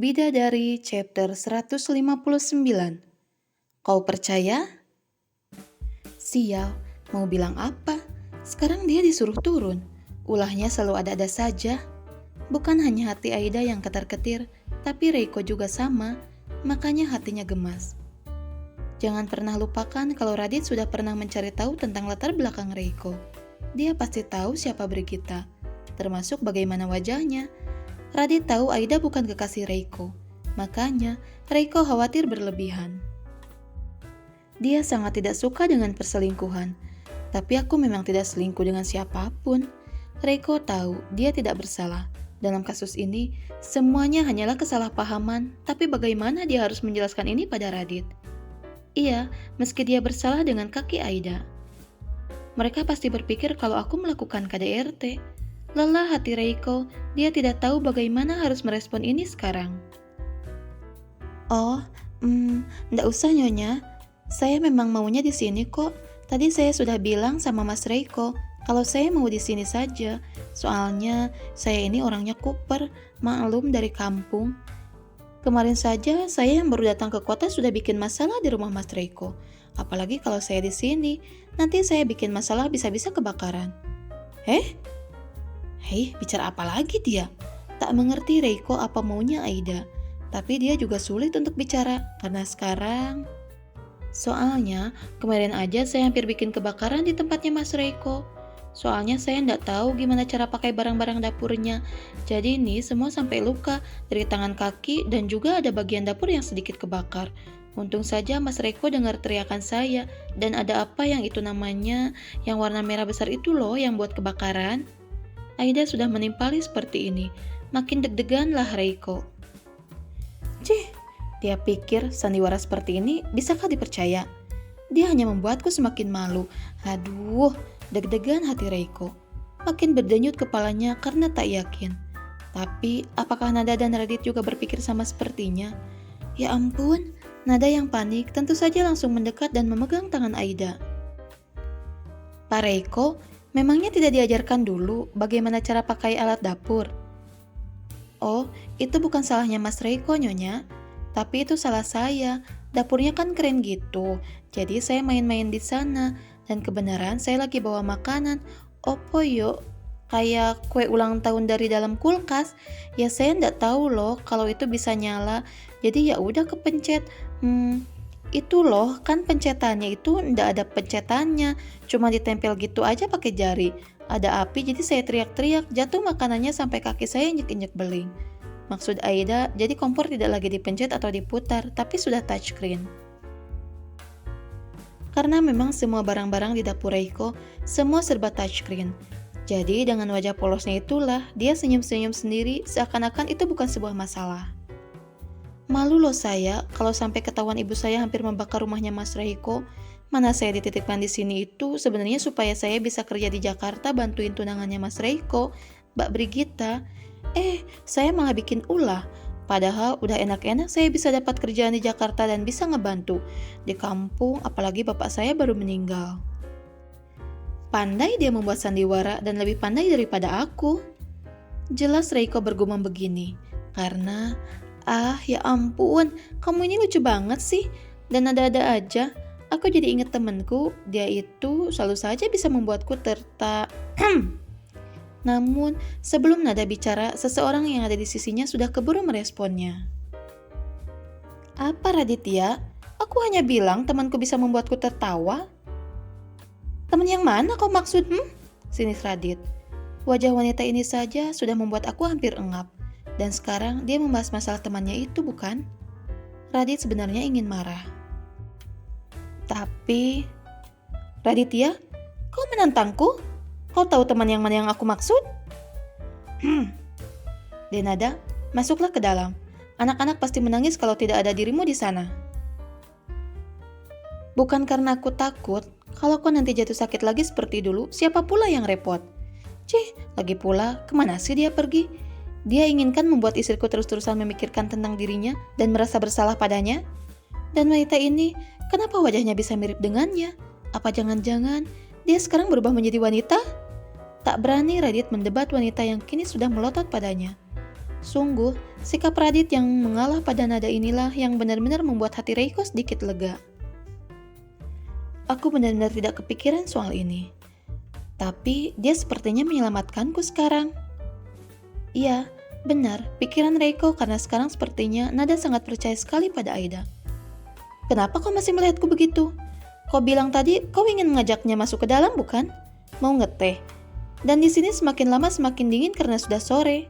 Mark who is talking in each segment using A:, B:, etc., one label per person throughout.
A: Bidadari chapter 159. Kau percaya? Sial, mau bilang apa? Sekarang dia disuruh turun. Ulahnya selalu ada-ada saja. Bukan hanya hati Aida yang ketar-ketir, tapi Reiko juga sama, makanya hatinya gemas. Jangan pernah lupakan kalau Radit sudah pernah mencari tahu tentang latar belakang Reiko. Dia pasti tahu siapa Brigita, termasuk bagaimana wajahnya. Radit tahu Aida bukan kekasih Reiko, makanya Reiko khawatir berlebihan. Dia sangat tidak suka dengan perselingkuhan, tapi aku memang tidak selingkuh dengan siapapun. Reiko tahu dia tidak bersalah. Dalam kasus ini, semuanya hanyalah kesalahpahaman, tapi bagaimana dia harus menjelaskan ini pada Radit? Iya, meski dia bersalah dengan kaki Aida. Mereka pasti berpikir kalau aku melakukan KDRT. Lelah hati Reiko, dia tidak tahu bagaimana harus merespon ini sekarang. Oh, ndak usah Nyonya. Saya memang maunya di sini kok. Tadi saya sudah bilang sama Mas Reiko kalau saya mau di sini saja. Soalnya saya ini orangnya kuper, maklum dari kampung. Kemarin saja saya yang baru datang ke kota sudah bikin masalah di rumah Mas Reiko. Apalagi kalau saya di sini, nanti saya bikin masalah bisa-bisa kebakaran. Hei, bicara apa lagi dia? Tak mengerti Reiko apa maunya Aida. Tapi dia juga sulit untuk bicara karena sekarang... Soalnya kemarin aja saya hampir bikin kebakaran di tempatnya Mas Reiko. Soalnya saya ndak tahu gimana cara pakai barang-barang dapurnya. Jadi ini semua sampai luka dari tangan kaki dan juga ada bagian dapur yang sedikit kebakar. Untung saja Mas Reiko dengar teriakan saya dan ada apa yang itu namanya yang warna merah besar itu loh yang buat kebakaran. Aida sudah menimpali seperti ini. Makin deg-degan lah Reiko. Dia pikir sandiwara seperti ini bisakah dipercaya? Dia hanya membuatku semakin malu. Aduh, deg-degan hati Reiko. Makin berdenyut kepalanya karena tak yakin. Tapi apakah Nada dan Radit juga berpikir sama sepertinya? Ya ampun, Nada yang panik tentu saja langsung mendekat dan memegang tangan Aida. Pak Reiko, memangnya tidak diajarkan dulu bagaimana cara pakai alat dapur? Oh, itu bukan salahnya Mas Reiko, Nyonya. Tapi itu salah saya. Dapurnya kan keren gitu. Jadi saya main-main di sana. Dan kebenaran saya lagi bawa makanan. Opo yo, kayak kue ulang tahun dari dalam kulkas. Ya saya ndak tahu loh kalau itu bisa nyala. Jadi ya udah kepencet. Itu loh, kan pencetannya itu ndak ada pencetannya. Cuma ditempel gitu aja pakai jari. Ada api jadi saya teriak-teriak. Jatuh makanannya sampai kaki saya injek-injek beling. Maksud Aida, jadi kompor tidak lagi dipencet atau diputar, tapi sudah touchscreen. Karena memang semua barang-barang di dapur Reiko, semua serba touchscreen. Jadi dengan wajah polosnya itulah, dia senyum-senyum sendiri seakan-akan itu bukan sebuah masalah. Malu loh saya, kalau sampai ketahuan ibu saya hampir membakar rumahnya Mas Reiko. Mana saya dititipkan di sini itu sebenarnya supaya saya bisa kerja di Jakarta bantuin tunangannya Mas Reiko, Mbak Brigita. Saya malah bikin ulah. Padahal udah enak-enak saya bisa dapat kerjaan di Jakarta dan bisa ngebantu. Di kampung, apalagi bapak saya baru meninggal. Pandai dia membuat sandiwara dan lebih pandai daripada aku. Jelas Reiko bergumam begini. Karena, ya ampun, kamu ini lucu banget sih. Dan ada-ada aja. Aku jadi inget temenku, dia itu selalu saja bisa membuatku Namun, sebelum Nada bicara, seseorang yang ada di sisinya sudah keburu meresponnya. Apa Raditya? Aku hanya bilang temanku bisa membuatku tertawa. Teman yang mana kau maksud? Sinis Radit. Wajah wanita ini saja sudah membuat aku hampir engap. Dan sekarang dia membahas masalah temannya itu, bukan? Radit sebenarnya ingin marah. Tapi, Raditya, kau menantangku? Kau tahu teman yang mana yang aku maksud? Denada, masuklah ke dalam. Anak-anak pasti menangis kalau tidak ada dirimu di sana. Bukan karena aku takut, kalau kau nanti jatuh sakit lagi seperti dulu, siapa pula yang repot? Lagi pula, kemana sih dia pergi? Dia inginkan membuat istriku terus-terusan memikirkan tentang dirinya dan merasa bersalah padanya? Dan wanita ini, kenapa wajahnya bisa mirip dengannya? Apa jangan-jangan dia sekarang berubah menjadi wanita? Tak berani Radit mendebat wanita yang kini sudah melotot padanya. Sungguh, sikap Radit yang mengalah pada nada inilah yang benar-benar membuat hati Reiko sedikit lega. Aku benar-benar tidak kepikiran soal ini. Tapi dia sepertinya menyelamatkanku sekarang. Iya, benar, pikiran Reiko karena sekarang sepertinya Nada sangat percaya sekali pada Aida. Kenapa kau masih melihatku begitu? Kau bilang tadi kau ingin mengajaknya masuk ke dalam, bukan? Mau ngeteh. Dan di sini semakin lama semakin dingin karena sudah sore.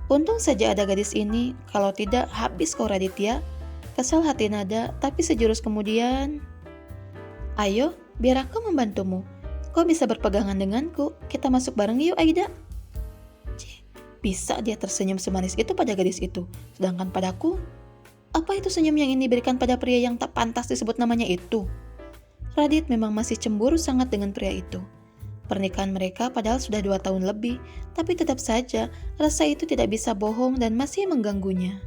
A: Untung saja ada gadis ini, kalau tidak habis kau Raditya. Kesal hati Nada, tapi sejurus kemudian... Ayo, biar aku membantumu. Kau bisa berpegangan denganku, kita masuk bareng yuk Aida. Bisa dia tersenyum semanis itu pada gadis itu, sedangkan padaku... Apa itu senyum yang ini diberikan pada pria yang tak pantas disebut namanya itu? Radit memang masih cemburu sangat dengan pria itu. Pernikahan mereka padahal sudah 2 tahun lebih, tapi tetap saja rasa itu tidak bisa bohong dan masih mengganggunya.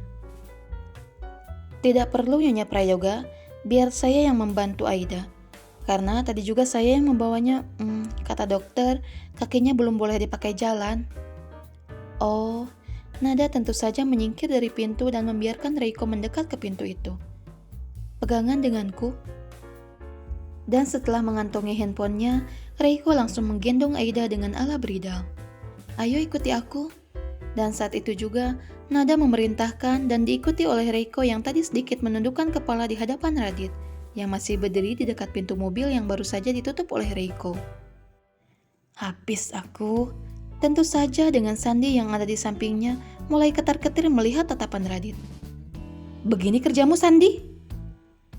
A: Tidak perlu Nyonya Prayoga, biar saya yang membantu Aida. Karena tadi juga saya yang membawanya, kata dokter, kakinya belum boleh dipakai jalan. Oh, Nada tentu saja menyingkir dari pintu dan membiarkan Reiko mendekat ke pintu itu. Pegangan denganku. Dan setelah mengantongi handphonenya, Reiko langsung menggendong Aida dengan ala beridal. Ayo ikuti aku. Dan saat itu juga, Nada memerintahkan dan diikuti oleh Reiko yang tadi sedikit menundukkan kepala di hadapan Radit, yang masih berdiri di dekat pintu mobil yang baru saja ditutup oleh Reiko. Habis aku. Tentu saja dengan Sandi yang ada di sampingnya mulai ketar-ketir melihat tatapan Radit. Begini kerjamu Sandi?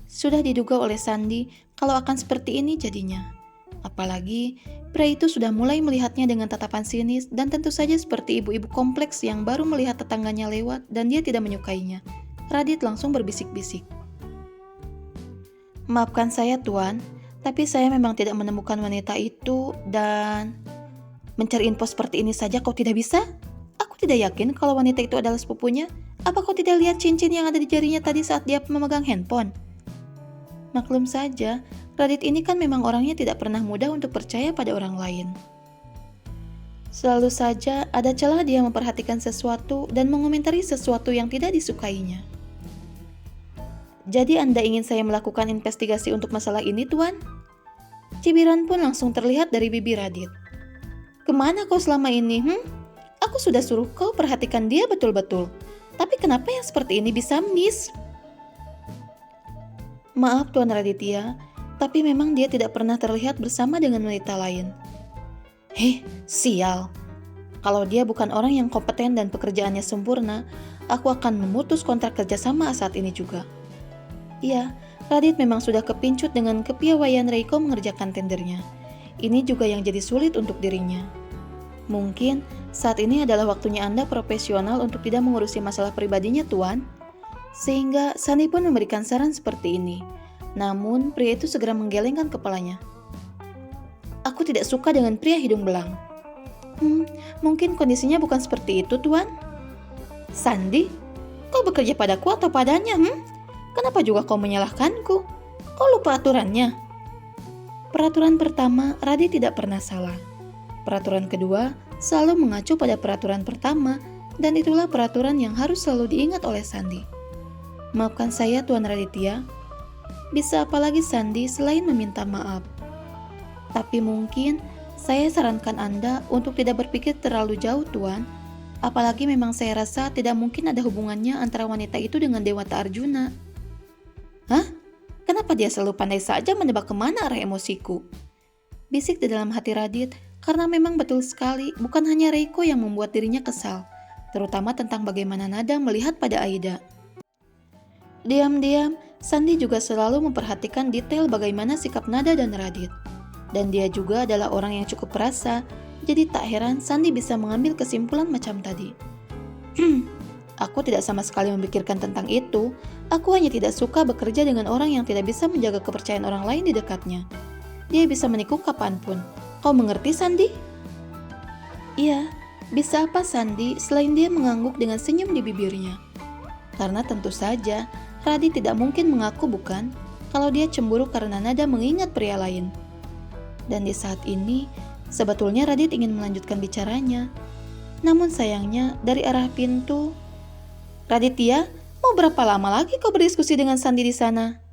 A: Sudah diduga oleh Sandi kalau akan seperti ini jadinya. Apalagi pria itu sudah mulai melihatnya dengan tatapan sinis dan tentu saja seperti ibu-ibu kompleks yang baru melihat tetangganya lewat dan dia tidak menyukainya. Radit langsung berbisik-bisik. Maafkan saya Tuan, tapi saya memang tidak menemukan wanita itu dan... Mencari info seperti ini saja kau tidak bisa? Aku tidak yakin kalau wanita itu adalah sepupunya. Apa kau tidak lihat cincin yang ada di jarinya tadi saat dia memegang handphone? Maklum saja, Radit ini kan memang orangnya tidak pernah mudah untuk percaya pada orang lain. Selalu saja ada celah dia memperhatikan sesuatu dan mengomentari sesuatu yang tidak disukainya. Jadi Anda ingin saya melakukan investigasi untuk masalah ini, Tuan? Cibiran pun langsung terlihat dari bibir Radit. Kemana kau selama ini? Aku sudah suruh kau perhatikan dia betul-betul. Tapi kenapa yang seperti ini bisa miss? Maaf Tuan Raditya, tapi memang dia tidak pernah terlihat bersama dengan wanita lain. Sial. Kalau dia bukan orang yang kompeten dan pekerjaannya sempurna, aku akan memutus kontrak kerjasama saat ini juga. Iya, Radit memang sudah kepincut dengan kepiawaian Reiko mengerjakan tendernya. Ini juga yang jadi sulit untuk dirinya. Mungkin saat ini adalah waktunya Anda profesional untuk tidak mengurusi masalah pribadinya, Tuan. Sehingga Sani pun memberikan saran seperti ini. Namun pria itu segera menggelengkan kepalanya. Aku tidak suka dengan pria hidung belang. Mungkin kondisinya bukan seperti itu, Tuan. Sandi, kau bekerja padaku atau padanya? Kenapa juga kau menyalahkanku? Kau lupa aturannya? Peraturan pertama, Radit tidak pernah salah. Peraturan kedua, selalu mengacu pada peraturan pertama, dan itulah peraturan yang harus selalu diingat oleh Sandi. Maafkan saya, Tuan Raditya. Bisa apalagi Sandi selain meminta maaf. Tapi mungkin, saya sarankan Anda untuk tidak berpikir terlalu jauh, Tuan. Apalagi memang saya rasa tidak mungkin ada hubungannya antara wanita itu dengan Dewata Arjuna. Hah? Kenapa dia selalu pandai saja menebak kemana arah emosiku? Bisik di dalam hati Radit, karena memang betul sekali bukan hanya Reiko yang membuat dirinya kesal, terutama tentang bagaimana Nada melihat pada Aida. Diam-diam, Sandi juga selalu memperhatikan detail bagaimana sikap Nada dan Radit. Dan dia juga adalah orang yang cukup perasa, jadi tak heran Sandi bisa mengambil kesimpulan macam tadi. Aku tidak sama sekali memikirkan tentang itu. Aku hanya tidak suka bekerja dengan orang yang tidak bisa menjaga kepercayaan orang lain di dekatnya. Dia bisa menipu kapanpun. Kau mengerti, Sandi? Iya, bisa apa Sandi selain dia mengangguk dengan senyum di bibirnya? Karena tentu saja, Radit tidak mungkin mengaku bukan, kalau dia cemburu karena Nada mengingat pria lain. Dan di saat ini, sebetulnya Radit ingin melanjutkan bicaranya. Namun sayangnya dari arah pintu, "Raditya, mau berapa lama lagi kau berdiskusi dengan Sandi di sana?"